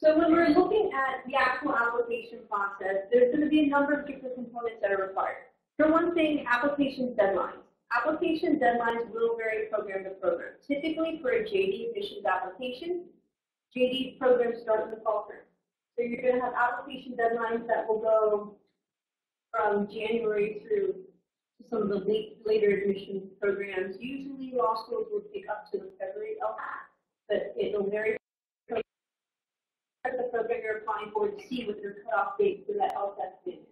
So when we're looking at the actual application process, there's going to be a number of different components that are required. For one thing, application deadlines. Application deadlines will vary program to program. Typically, for a JD admissions application, JD programs start in the fall term. So you're going to have application deadlines that will go from January through some of the later admissions programs. Usually, law schools will take up to February LSAT, but it will vary from the program you're applying for to see what their cutoff date for that LSAT is.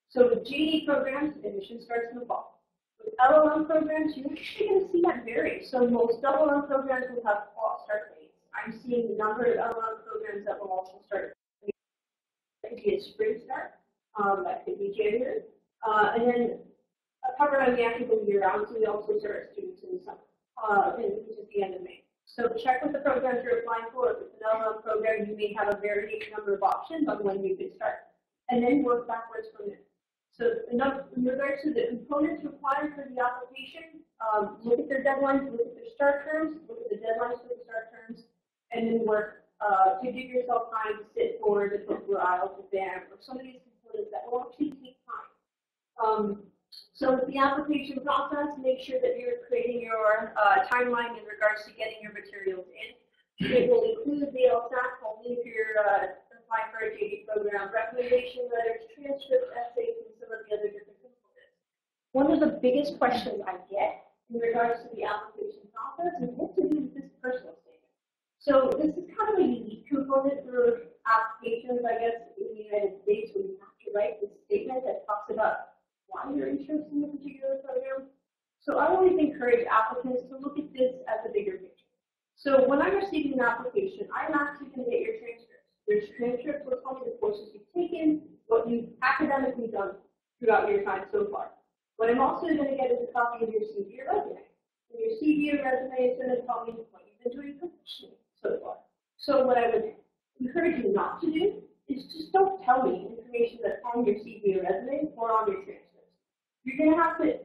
So with JD programs, admission starts in the fall. With LLM programs, you're actually going to see that vary. So most LLM programs will have fall start dates. I'm seeing a number of LLM programs that will also start. That could be a spring start. That could be January. And then Pepperdine, we actually go year-round, so we also start our students in the summer, which is the end of May. So check with the programs you're applying for. If it's an LLM program, you may have a varying number of options on when you can start. And then work backwards from there. So in regards to the components required for the application, look at their deadlines, look at their start terms, look at the deadlines for the start terms, and then work to give yourself time to sit for the TOEFL IELTS exam or some of these components that will actually take time. So with the application process, make sure that you're creating your timeline in regards to getting your materials in. It will include the LSAT, only if you're applying for a JD program, recommendation letters, transcripts, essays, and some of the other different components. One of the biggest questions I get in regards to the application process is what to do with this personal statement. So this is kind of a unique component for applications, I guess, in the United States, where you have to write this statement that talks about why you're interested in a particular program. So I always encourage applicants to look at this as a bigger picture. So when I'm receiving an application, I'm actually going to get your transcripts. There's transcripts of all the courses you've taken, what you've academically done throughout your time so far. What I'm also going to get is a copy of your CV or resume. And your CV or resume is going to tell me what you've been doing professionally so far. So what I would encourage you not to do is just don't tell me information that's on your CV or resume or on your transcripts. You're going to have to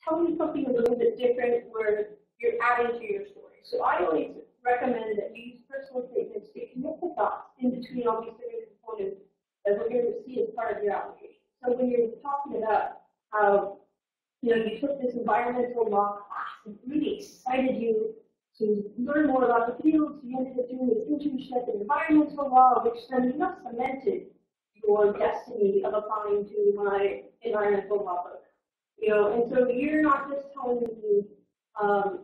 tell me something a little bit different where you're adding to your story. So I always recommend that you use personal statements to connect the dots in between all these different components that we're going to see as part of your application. So when you're talking about how you took this environmental law class and really excited you to learn more about the field, so you ended up doing this internship in environmental law, which then cemented your destiny of applying to my environmental law program. And so you're not just telling me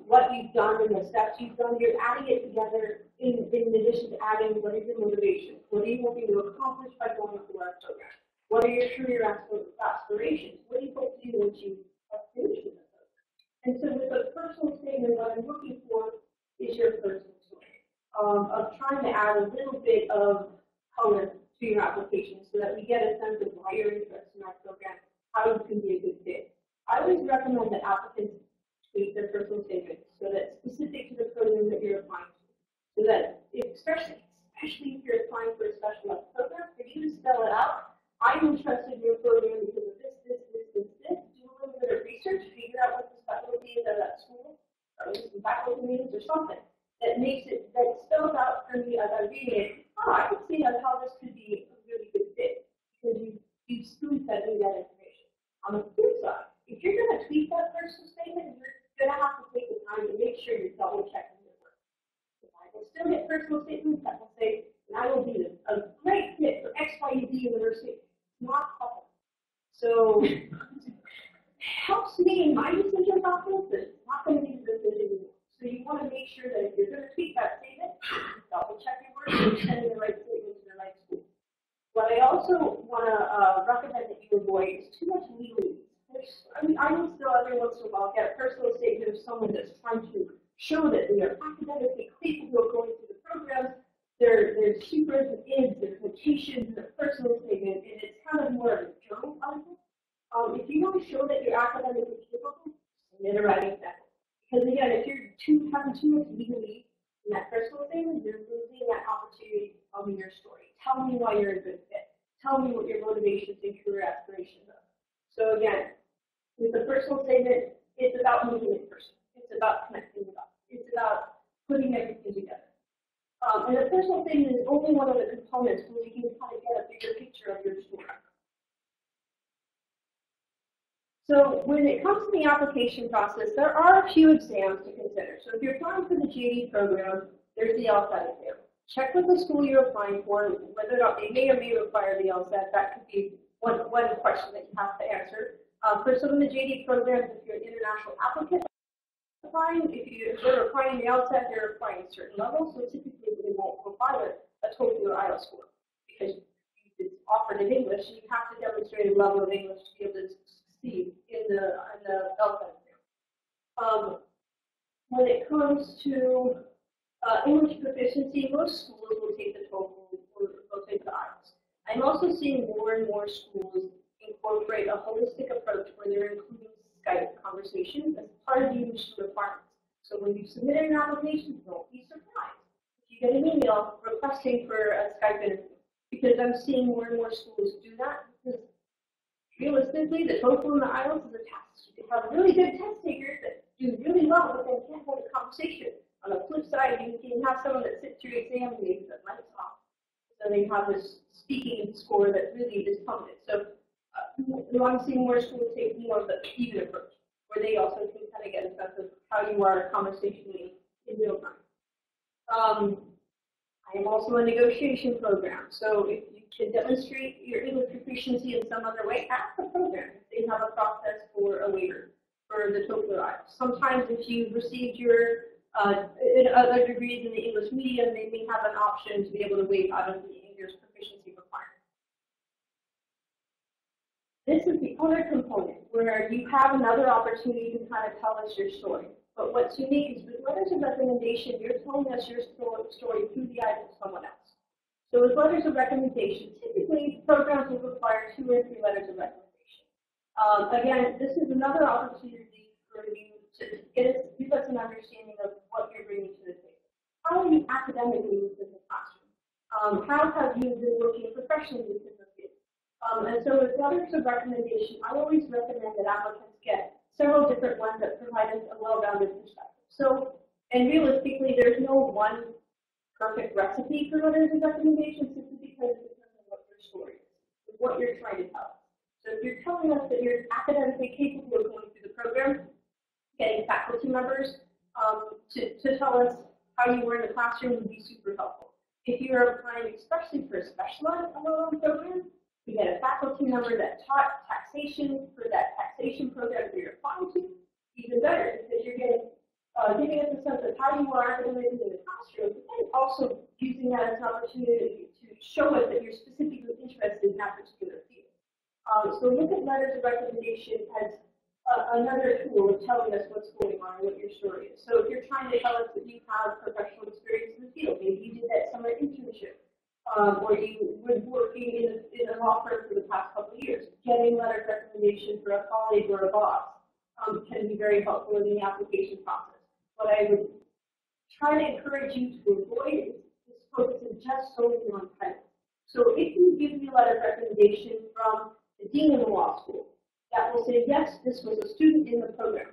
what you've done and the steps you've done, you're adding it together in addition to adding what is your motivation, what are you hoping to accomplish by going through our program, what are your career aspirations, what do you hope to do once you are finished with the program. And so with a personal statement, what I'm looking for is your personal story of trying to add a little bit of color to your application so that we get a sense of why you're interested in our program, how you can be a good fit. I always recommend that applicants tweak their personal statement so that it's specific to the program that you're applying to. So that, especially if you're applying for a specialized program, for you to spell it out, I'm interested in your program because of this. Do a little bit of research, figure out what the specialty is at that school, or some faculty meetings or something that makes it, that spells out for me as I'm reading it, I can see how this could be a really good fit because you've spoon-fed me that information. On the flip side, if you're going to tweak that personal statement, you're going to have to take the time to make sure you're double-checking your work. If I will still get personal statements that will say, and I will be a great fit for XYZ University, it's not possible. So it helps me in my decision process, but it's not going to be the decision you want. So you want to make sure that if you're going to tweak that statement, double-check your work and send the right statement to the right school. What I also want to recommend that you avoid is too much legalese. I will still every once in a while get a personal statement of someone that's trying to show that they are academically capable of going through the programs. Their supers and ibs, their quotations, their personal statement, and it's kind of more of a journal article. If you want to show that you're academically capable, submit a writing sample. Because again, if you're having too much legalese in that personal statement, you're losing that opportunity to tell me your story. Tell me why you're a good fit. Tell me what your motivations and career aspirations are. So again, with the personal statement, it's about making it personal. It's about connecting the dots. It's about putting everything together. And the personal statement is only one of the components components where we can kind of get a bigger picture of your story. So when it comes to the application process, there are a few exams to consider. So if you're applying for the GED program, there's the LSAT exam. Check with the school you're applying for, whether or not they may or may require the LSAT. That could be one question that you have to answer. For some of the GED programs, if you're an international applicant applying, if they're requiring the LSAT, they're requiring a certain level. So typically they won't require a TOEFL or IELTS score because it's offered in English, and you have to demonstrate a level of English to be able to succeed in the LSAT exam. When it comes to English proficiency, most schools will take the TOEFL or will take the IELTS. I'm also seeing more and more schools incorporate a holistic approach where they're including Skype conversations as part of the admission requirements. So when you submit an application, don't be surprised if you get an email requesting for a Skype interview, because I'm seeing more and more schools do that. Because realistically, the TOEFL and the IELTS is a test. You can have really good test takers that do really well, but they can't hold a conversation. On the flip side, you can have someone that sits through your exam and they that lights off. So they have this speaking score that really is plummeted. So I'm seeing more schools take more of the even approach, where they also can kind of get a sense of how you are conversationally in real time. I am also a negotiation program. So if you can demonstrate your English proficiency in some other way, ask the program if they have a process for a waiver for the TOEFL or IELTS. Sometimes if you've received your other degrees in the English medium, they may have an option to be able to waive out of the English proficiency requirement. This is the other component where you have another opportunity to kind of tell us your story. But what's unique is with letters of recommendation, you're telling us your story through the eyes of someone else. So with letters of recommendation, typically programs will require 2 or 3 letters of recommendation. Again, this is another opportunity for you to give us an understanding of what you're bringing to the table. How are you academically within the classroom? How have you been working professionally within the field? And so with letters of recommendation, I always recommend that applicants get several different ones that provide us a well-rounded perspective. So, and realistically, there's no one perfect recipe for letters of recommendation simply because it depends on what your story is, what you're trying to tell. So if you're telling us that you're academically capable of going through the program, getting faculty members to tell us how you were in the classroom would be super helpful. If you're applying especially for a specialized LLM program, you get a faculty member that taught taxation for that taxation program that you're applying to, even better, because you're getting giving us a sense of how you are academically in the classroom, but then also using that as an opportunity to show us that you're specifically interested in that particular field. So look at letters of recommendation as another tool of telling us what's going on and what your story is. So if you're trying to tell us that you have professional experience in the field, maybe you did that summer internship, or you were working in a law firm for the past couple of years, getting letter of recommendation for a colleague or a boss can be very helpful in the application process. What I would try to encourage you to avoid is focusing just solely on titles. So if you give me a letter of recommendation from the dean of the law school, that will say, yes, this was a student in the program.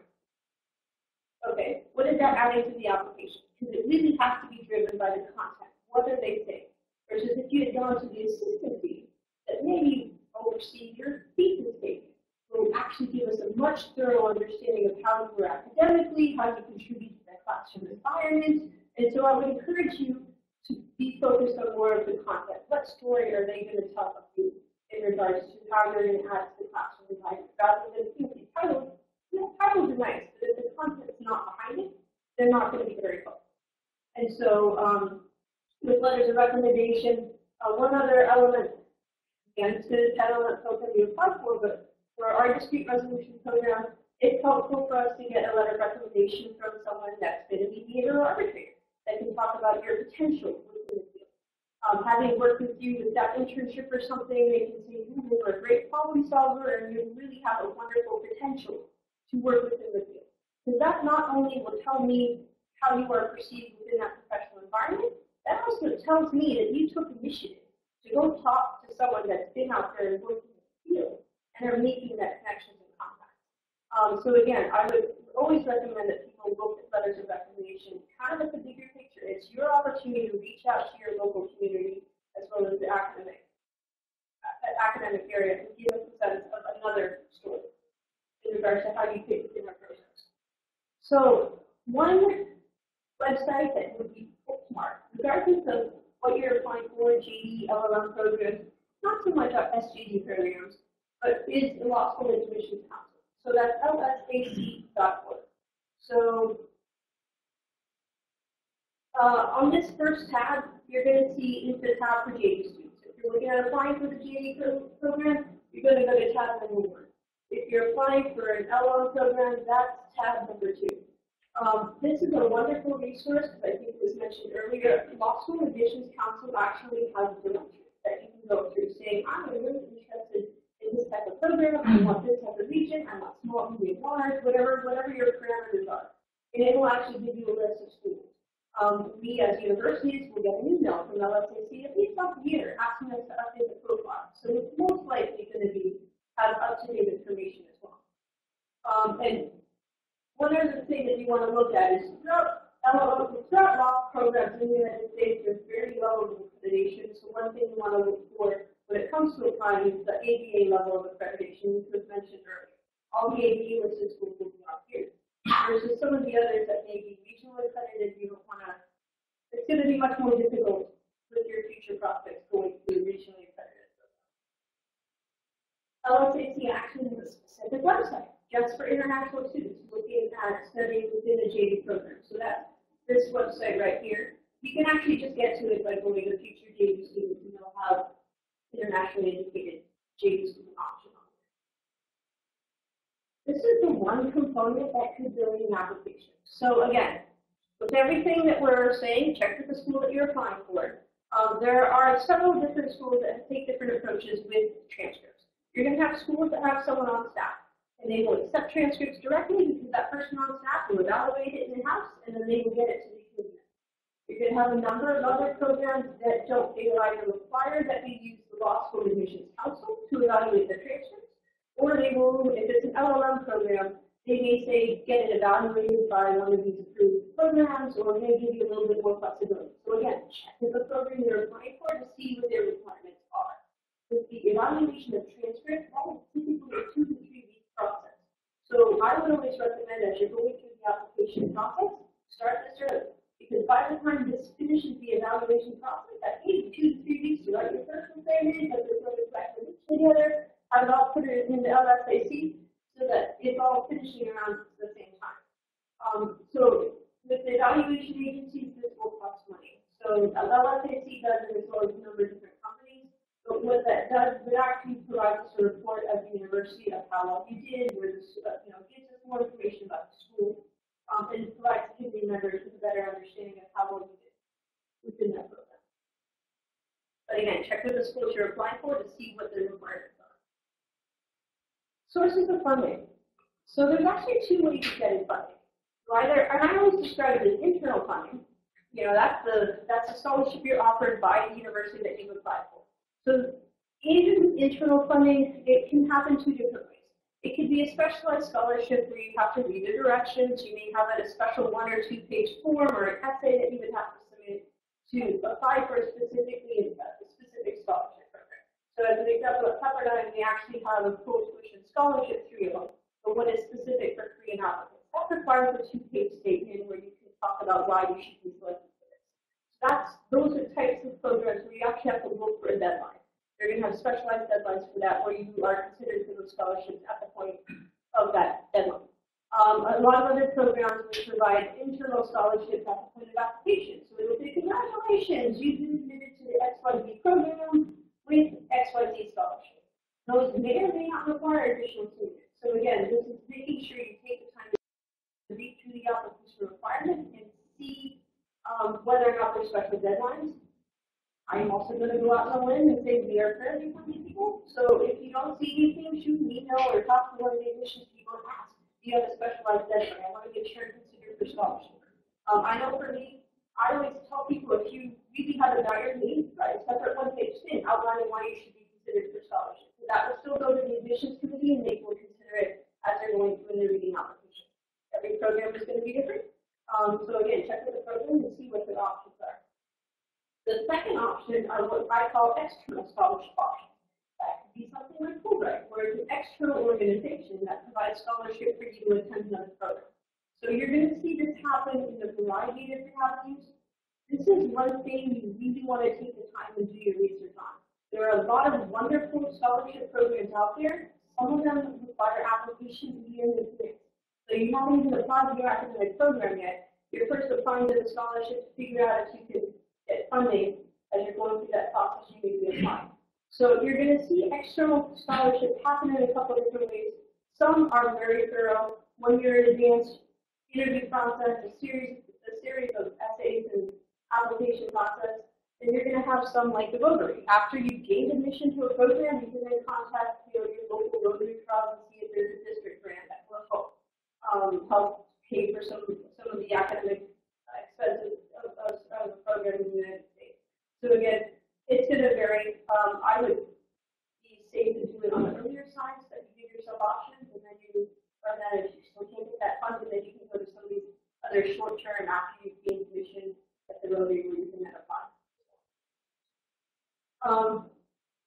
Okay, what is that adding to the application? Because it really has to be driven by the content. What do they say? Versus if you had gone to the assistant dean that maybe oversee your thesis statement, will actually give us a much thorough understanding of how you were academically, how you contribute to that classroom environment. And so I would encourage you to be focused on more of the content. What story are they going to tell of you in regards to how you're going to add to the classroom environment, rather than simply titles. Titles are nice, but if the content's not behind it, they're not going to be very helpful. And so with letters of recommendation, one other element, again, it's going to depend on what program you apply for, but for our dispute resolution program, it's helpful for us to get a letter of recommendation from someone that's been a mediator or arbitrator that can talk about your potential within the field. Having worked with you with that internship or something, they can say you were a great problem solver and you really have a wonderful potential to work within the field. Because that not only will tell me how you are perceived within that professional environment, that also tells me that you took initiative to go talk to someone that's been out there and working in the field and are making that connections and contact. So again, I would always recommend that people look at letters of recommendation kind of at the bigger picture. It's your opportunity to reach out to your local community as well as So one website that would be bookmarked, regardless of what you're applying for, JD, LLM programs, not so much SJD programs, but is the Law School Admissions Council. So that's lsac.org. So on this first tab, you're going to see is the tab for JD students. If you're looking at applying for the JD program, you're going to go to tab number 1. If you're applying for an LLM program, that's tab number 2. This is a wonderful resource, because I think it was mentioned earlier. Law School Admissions Council actually has directories that you can go through saying, I'm really interested in this type of program, I want this type of region, I want small, medium, large, whatever your parameters are. And it will actually give you a list of schools. We as universities will get an email from LSAC at least once a year asking us to update the profile. So it's most likely going to have up-to-date information as well. And one other thing that you want to look at is throughout law programs in the United States, there's very levels of accreditation. So one thing you want to look for when it comes to applying is the ABA level of accreditation, which was mentioned earlier. All the ABA listed schools will be up here. Versus some of the others that may be regionally accredited, you don't want to. It's going to be much more difficult with your future prospects going through regionally accredited programs. LSAC actually has a specific website just for international students looking at studying within a JD program. So that's this website right here. You can actually just get to it by going to future JD students, and they'll have internationally educated JD student option on there. This is the one component that could build an application. So again, with everything that we're saying, check with the school that you're applying for. There are several different schools that take different approaches with transcripts. You're going to have schools that have someone on staff, and they will accept transcripts directly because that person on staff will evaluate it in-house, and then they will get it to the student. You're going to have a number of other programs that don't. They will either require that we use the Law School Admissions Council to evaluate the transcripts, or they will, if it's an LLM program, they may say get it evaluated by one of these approved programs, or may give you a little bit more flexibility. So again, check with the program you're applying for to see what their requirements are. With the evaluation of transcripts, that is typically a 2 to 3 week process. So I would always recommend as you're going through the application process, start this early. Because by the time this finishes the evaluation process, that takes 2 to 3 weeks to write your personal statement, put the reflection together, have it all put it in the LSAC, so that it's all finishing around the same time. So with the evaluation agencies, this will cost money. So LSAC does it as well as a number of different companies. But what that does, it actually provides us a report as a university of how well you did, where this, gives us more information about the school, and provides community members with a better understanding of how well you did within that program. But again, check with the schools you're applying for to see what their requirements are. Sources of funding. So there's actually 2 ways of getting funding. Either, and I always describe it as internal funding. That's the scholarship you're offered by the university that you've applied for. So even internal funding, it can happen 2 different ways. It could be a specialized scholarship where you have to read the directions. You may have a special 1 or 2 page form or an essay that you would have to submit to apply for a specific scholarship program. So as an example, at Pepperdine, we actually have a full tuition scholarship 301, but what is specific for Korean applicants. That requires a 2-page statement where you can talk about why you should be selected for this. So those are types of programs where you actually have to look for a deadline. You're going to have specialized deadlines for that, where you are considered for those scholarships at the point of that deadline. A lot of other programs will provide internal scholarships at the point of application. So it will say, congratulations, you've been admitted to the XYZ program with XYZ scholarship. Those may or may not require additional students. So again, this is making sure you take the time to read through the application requirements and see whether or not there's special deadlines. I'm also going to go out on a limb and say we are fairly friendly people. So if you don't see anything, shoot an email or talk to one of the admissions people and ask, do you have a specialized deadline? I want to get sure and consider for scholarship. I know for me, I always tell people if you really have a dire need, write a separate 1-page thing outlining why you should be considered for scholarship. So that will still go to the admissions committee and they will consider it as they're going through their reading application. Every program is going to be different. So again, check with the program and see what their options are. The second option are what I call external scholarship options. That could be something like Fulbright, where it's an external organization that provides scholarship for you to attend another program. So So you're going to see this happen in a variety of different avenues. This is one thing you really want to take the time to do your research on. There are a lot of wonderful scholarship programs out there. Some of them require applications in the mix. So you haven't even applied to your academic program yet. You're first applying to the scholarship to figure out if you can get funding as you're going through that process you need to apply. So you're going to see external scholarships happen in a couple of different ways. Some are very thorough. When you're in advanced interview process, a series of essays and application process, then you're going to have some like the Rotary. After you've gained admission to a program, you can then contact your local Rotary Club and see if there's a district grant that will help pay for some of the academic expenses of the program in the United States. So again, it's going to vary. I would be safe to do it on the earlier side so that you give yourself options, and then you run that if you still can't get that funded, then you can go to some of these other short term after you've gained admission at the Rotary where you can then apply.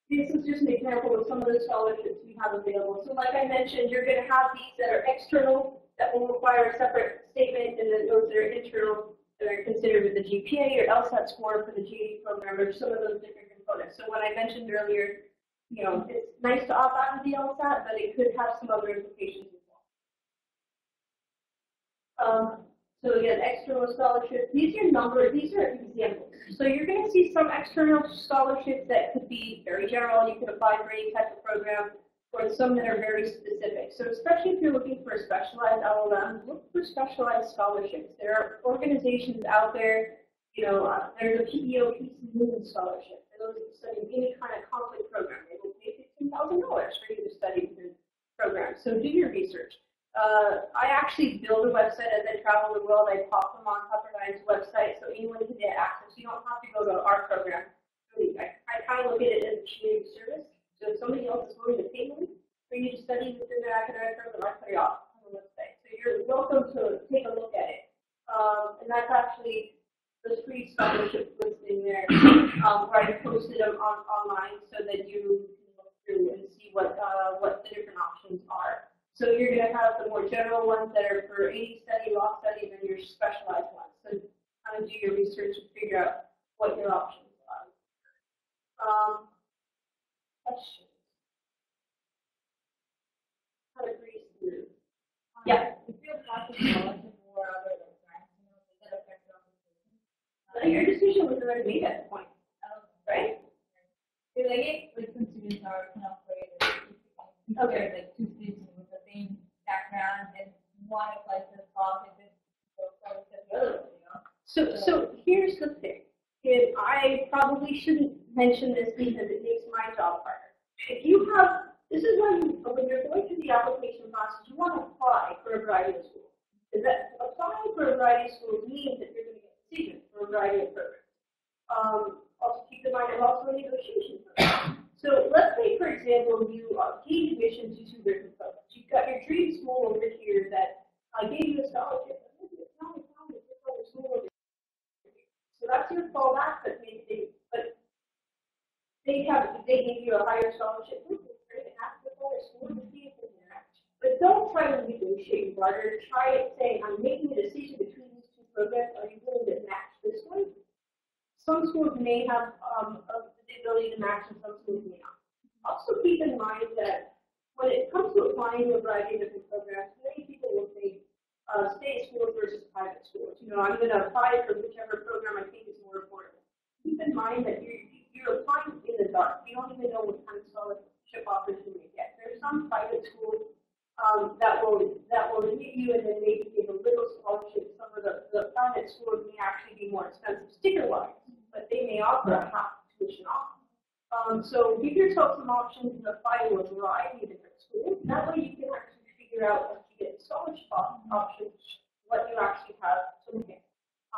This is just an example of some of the scholarships we have available. So like I mentioned, you're going to have these that are external that will require a separate statement, and then those that are internal that are considered with the GPA or LSAT score for the GED program, or some of those different components. So when I mentioned earlier, you know, it's nice to opt out of the LSAT, but it could have some other implications as well. So again, external scholarships, these are examples. So you're going to see some external scholarships that could be very general. You could apply for any type of program, or some that are very specific. So especially if you're looking for a specialized LLM, look for specialized scholarships. There are organizations out there, you know, there's a PEO PC scholarship. For those who study any kind of conflict program, they will pay $15,000 for you to study the program. So do your research. I actually build a website as I travel the world. I pop them on Pepperdine's website so anyone can get access. You don't have to go to our program. Really, I kind of look at it as a community service. So if somebody else is willing to pay me for you to study within their academic program, I put it off on the website. So you're welcome to take a look at it. And that's actually the free scholarship listing there, where I posted them online so that you can look through and see what the different options are. So you're going to have the more general ones that are for any study, law studies, and your specialized ones. So kind of do your research and figure out what your options are. Questions? How to breeze through. Yeah. If you're applying for scholarship or other grants, you know, does that affect your application? Your decision was already made at the point, right? So like if some students are kind of afraid that like two students with the same background and one applies to the scholarship, and so scholarship the other one, you know? So here's the thing. And I probably shouldn't mention this because it makes my job harder. If you have, this is when you're going through the application process, you want to apply for a variety of schools. Is that applying for a variety of schools means that you're going to get decisions for a variety of programs. Also keep in mind, there's also a negotiation program. So let's say, for example, you gained admission to two different programs. You've got your dream school over here that gave you a scholarship. So that's your fallback, but they gave you a higher scholarship. Ask the other school to see if it's there. But don't try to negotiate harder. Try it saying, I'm making a decision between these two programs. Are you willing to match this one? Some schools may have the ability to match, and some schools may not. Also keep in mind that when it comes to applying to a variety of different programs, many people will say state schools versus private schools. You know, I'm going to apply for whichever program I think is more affordable. Keep in mind that you're applying in the dark. You don't even know what kind of scholarship offers you may get. There's some private schools that will admit you and then maybe give a little scholarship. Some of the private schools may actually be more expensive sticker-wise, but they may offer a half tuition off. So give yourself some options and apply to a variety of different schools. That way you can actually figure out once you get scholarship options what you actually have to look at.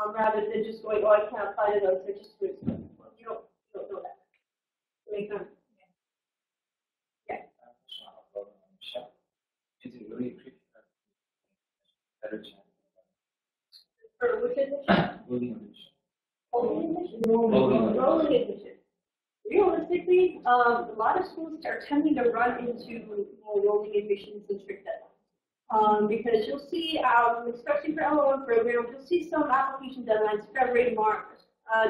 Rather than just going, oh, I can't apply to those, they're just too expensive. Well, you don't know that. Make sense? Yeah. Is it really better chance? For which admission? Rolling admission. Rolling admission. Realistically, a lot of schools are tending to run into more rolling admissions and strict deadlines. Because you'll see, especially for LO1 programs, you'll see some application deadlines February, March,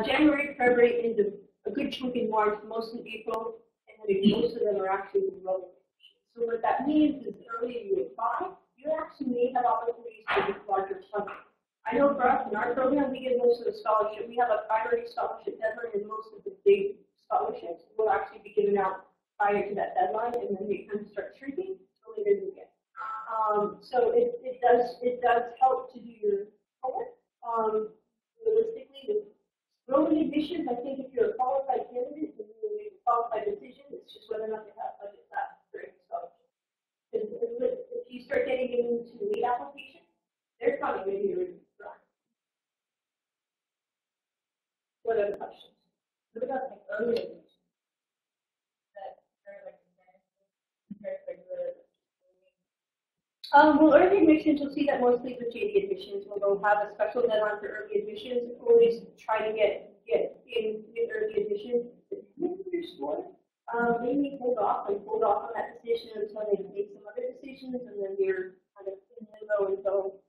January, February, into a good chunk in March, most in April, and then most of them are actually enrolled. So what that means is the earlier you apply, you actually may have opportunities to get larger funding. I know for us in our program, we get most of the scholarship. We have a priority scholarship deadline, and most of the big scholarships will actually be given out prior to that deadline, and then they kind of start shrinking the later you get. So it does help to do your homework. Realistically, with rolling admissions, I think if you're a qualified candidate, you will make a qualified decision. It's just whether or not they have budget left during the scholarship. If you start getting into late application, they're probably going to be already dry. What other questions? What about like early admissions? That are like compared to regular. Well, early admissions, you'll see that mostly with JD admissions, where they'll have a special deadline for early admissions. Always try to get in with early admissions. Depending on your score, they may hold off on that decision until they make some other decisions, and then you're kind of in limbo until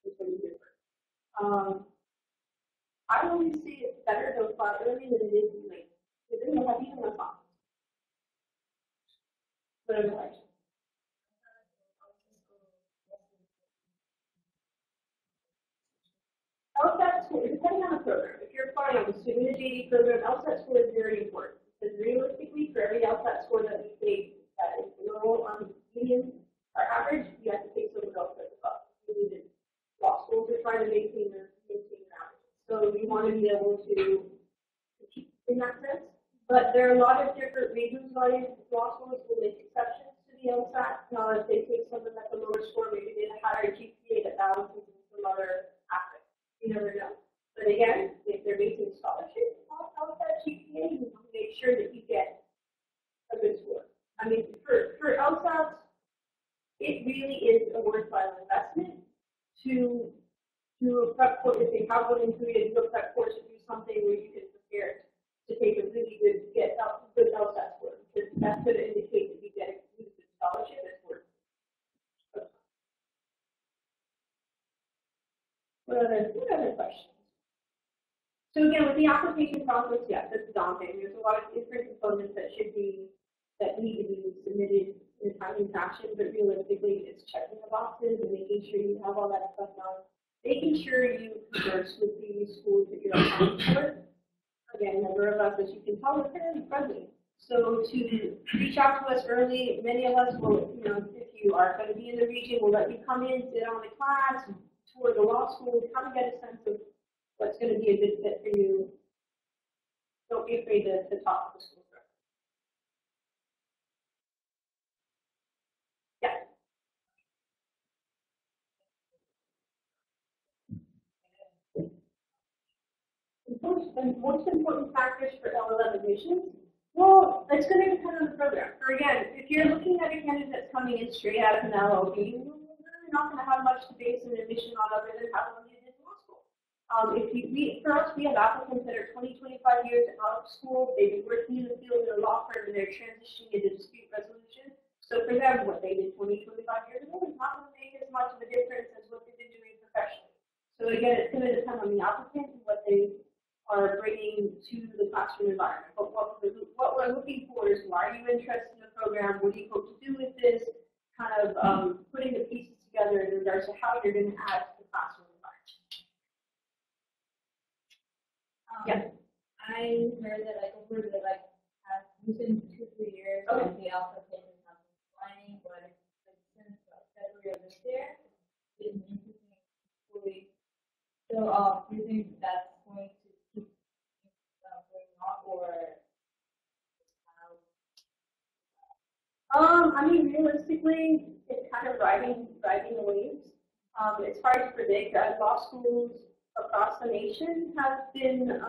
you hear first. I always say it's better to apply early than it is late, because then you'll have even less options. But otherwise. LSAT score, depending on the program. If you're applying on the student JD program, LSAT score is very important, because realistically, for every LSAT score that we take that is below on median or average, you have to take some LSAT above. Law schools are trying to maintain their average. So we want to be able to keep in that sense. But there are a lot of different reasons why law schools will make exceptions to the LSAT. If they take someone at the lower score, maybe they have a higher GPA that balances some other aspects. You never know. But again, if they're making scholarships off that GPA, you want to make sure that you get a good score. I mean, for LSATs, it really is a worthwhile investment to do a prep course. If they have one included, do a prep course or do something where you can prepare to take a really good LSAT score, because that's going to indicate that you get a really good scholarship that's worth it. What other questions? So again, with the application process, yes, it's daunting. There's a lot of different components that need to be submitted in a timely fashion, but realistically, it's checking the boxes and making sure you have all that stuff done. Making sure you converse with the schools that you're applying for. Again, a number of us, as you can tell, are fairly friendly. So to reach out to us early, many of us will, if you are going to be in the region, we'll let you come in, sit on the class, tour the law school, kind of get a sense of what's going to be a good fit for you. Don't be afraid to talk to the school. Yeah. The most important factors for LLM admissions, well, it's going to depend on the program. For again, if you're looking at a candidate that's coming in straight out of an LLB, you're really not going to have much to base an admission on other than how long you did law school. For us, we have applicants that are 20, 25 years out of school. They've been working in the field in a law firm, and they're transitioning into dispute resolution. So for them, what they did 20, 25 years ago is not going to make as much of a difference as what they've been doing professionally. So again, it's going to depend on the applicant and what they are bringing to the classroom environment. But what we're looking for is, why are you interested in the program? What do you hope to do with this? Kind of putting the pieces together in regards to how you're going to add to the classroom environment. Yeah. I heard that over the within 2-3 years, the alpha thing is not declining, but since February of this year, it's increasing fully. So do you think that's going to keep going up, or I mean, realistically, it's kind of riding the waves. It's hard to predict. Law schools across the nation have been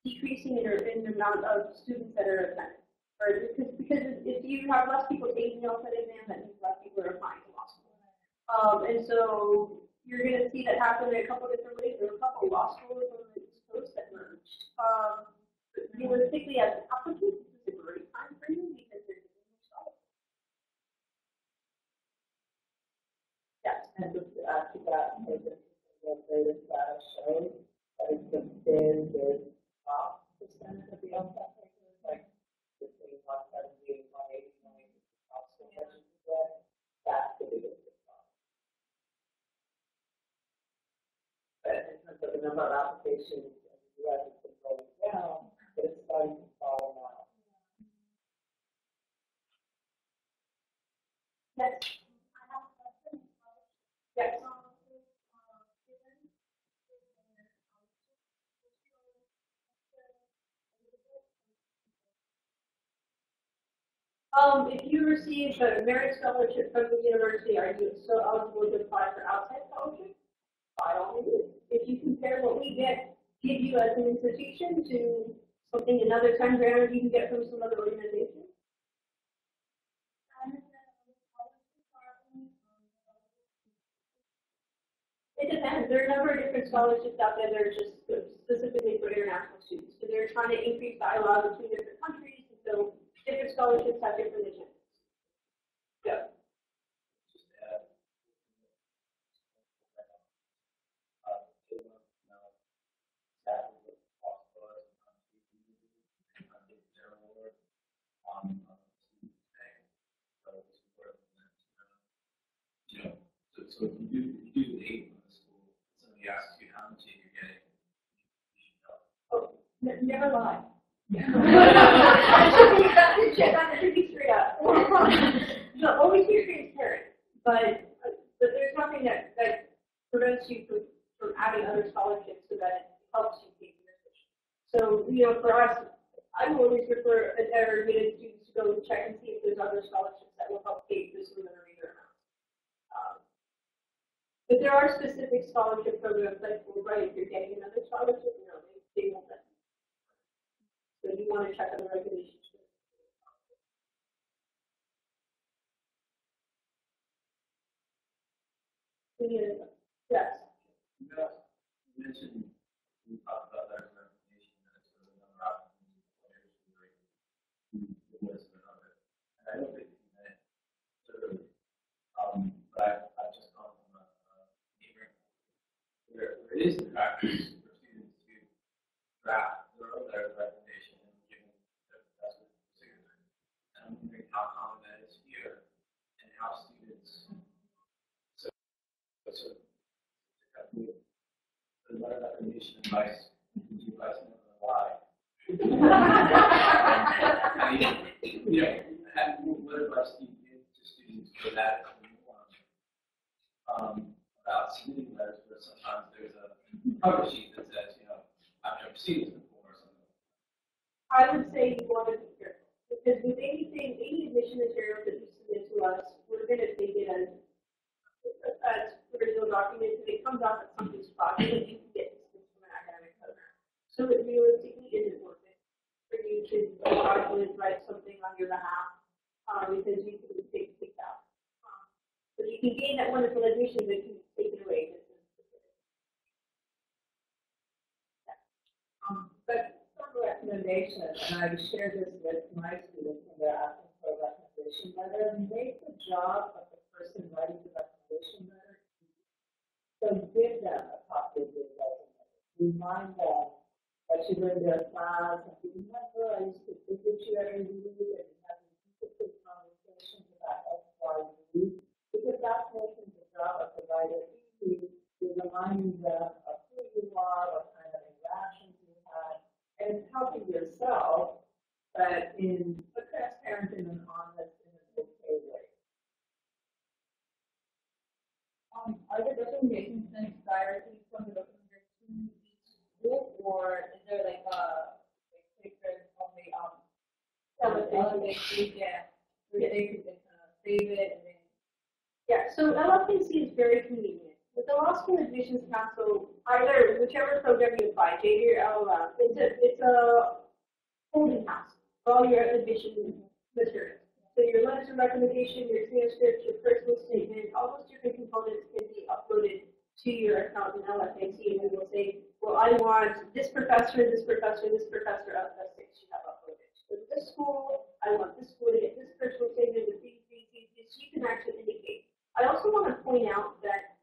decreasing in the amount of students that are attending. Or because if you have less people taking the LSAT exam, that means less people are applying to law school. And so you're going to see that happen in a couple different ways. There are a couple of law schools on the East Coast that merged. Realistically, as applicants, this is a great time for you because there's a new scholarship. And just to add to that, I think what latest data shows that it's a very good percentage of the LSAT papers, like between 170 and 180, 180 also that you can get. That's the biggest response. But in terms of the number of applications in the US, it's been going down, but it's starting to fall now. Yes. Yes. If you receive a merit scholarship from the university, are you still eligible to apply for outside scholarship? By all means. If you compare what we give you as an institution to something another 10 grand you can get from some other organization. It depends. There are a number of different scholarships out there that are just specifically for international students. So they're trying to increase dialogue between different countries, and so different scholarships have different agendas. Yeah. Just to add, exactly what the cost was on their award on student pay. So it's important that so if you do the 8 on the school, somebody asks you how much you're getting, you should know. Oh, never lie. That should be straight up. So always be transparent, but there's nothing that prevents you from adding other scholarships so that it helps you pay for your tuition. So for us, I will always refer our admitted students to go and check and see if there's other scholarships that will help pay for some of the remainder amount. But there are specific scholarship programs like Fulbright. If you're getting another scholarship, they won't let you. So you want to check on the regulations. Yes. You mentioned, we talked about that recommendation, that it's sort of another option for players who listen of it. And I don't think you meant sort of, but I've just come from a neighboring where it is the practice for students to draft their own letter of recommendation and give them the best signature. And I'm wondering how common that is here and how students the letter of recommendation advice, you guys know why. I mean, what advice do you give to students for that about submitting letters where sometimes there's a cover sheet that says, I've never seen this before or something? I would say you want to be careful because with any admission material that you submit to us, we're going to take it as original documents. If it comes out that something's fraudulent, you can get this from an academic program. So it realistically isn't worth it for you to fraudulently write something on your behalf because you can take it out. But you can gain that wonderful admission that you can take it away. But some recommendations, and I've shared this with my students when they're asking for a recommendation letter, make the job of the person writing the recommendation letter. So give them a copy of your resume. Remind them that you were in their class, and remember I used to visit you every week, and have these interesting conversations about X, Y, Z, because that's making the job of the writer easy. You're reminding them of who you are, what kind of interactions you had, and it's helping yourself, but in a transparent and an honest and an okay way. Are there recommendations sent directly from the recommendation group, or is there like a picture of the elevation? Yeah, where they could save it and then. Yeah, so LFAC is very convenient. With the Law School Admissions Council, either whichever program you apply, JD or LLM, it's a holding house for all your admission materials. So your letters of recommendation, your transcripts, your personal statement, all those different components can be uploaded to your account in LFAC, and we will say, well, I want this professor of S6 you have uploaded. So this school, I want this school to get this personal statement with these. So you can actually indicate. I also want to point out that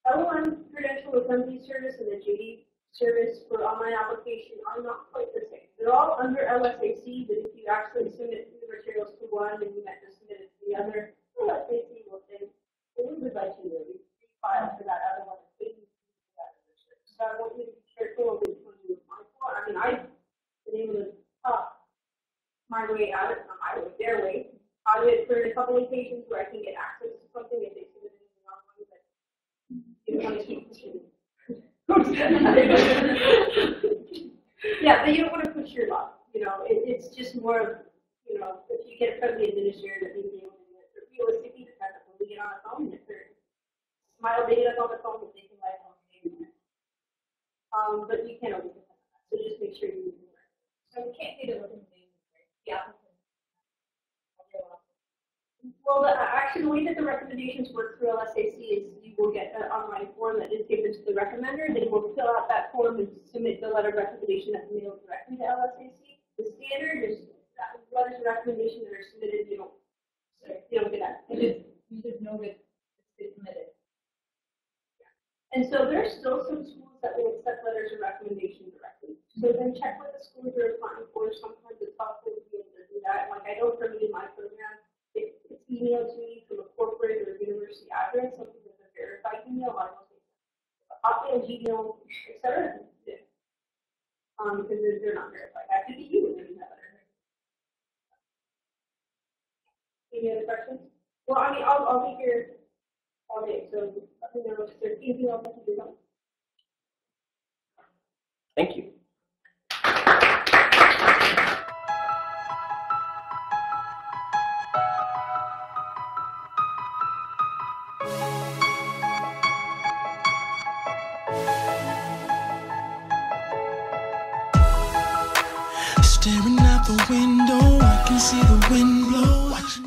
LLM credential assembly service and the JD service for online application are not quite the same. They're all under LSAC, but if you actually submit the materials to one and you meant to submit it to the other, LSAC will say, we would like you to refile for that other one. So I want you to be careful of which one you apply for. I mean, I've been able to talk my way out of it, not my way, their way. I did for a couple of occasions where I can get access to something if they submit it in the wrong way, but you don't want to keep pushing it. Yeah, but you don't want to push your luck. You know, it's just more of, you know, if you get it from the administrator that may be able to do it. But realistically, the fact that when we get on the phone, if they're smile, they get us on the phone, but they can like on the but you can't always depend on that. So just make sure you do it. So we can't do the recommendation, right? Yeah. Well, actually, the way that the recommendations work through LSAC is you will get an online form that is given to the recommender. They will fill out that form and submit the letter of recommendation that's mailed directly to LSAC. The standard is that letters of recommendation that are submitted, you don't get that. You just know that it's submitted. And so there's still some schools that will accept letters of recommendation directly. So then check with the schools you're applying for. Sometimes it's helpful to be able to do that. Like I know for me in my program, if it's emailed to me from a corporate or university address, something that's a verified email, I will take that. Hotmail, Gmail, etc. Yeah. Because they're not verified. That could be you if you have it. Any other questions? Well, I mean, I'll be here all day, so let me know if there's anything else I can do. Thank you. Staring out the window, I can see the wind blow.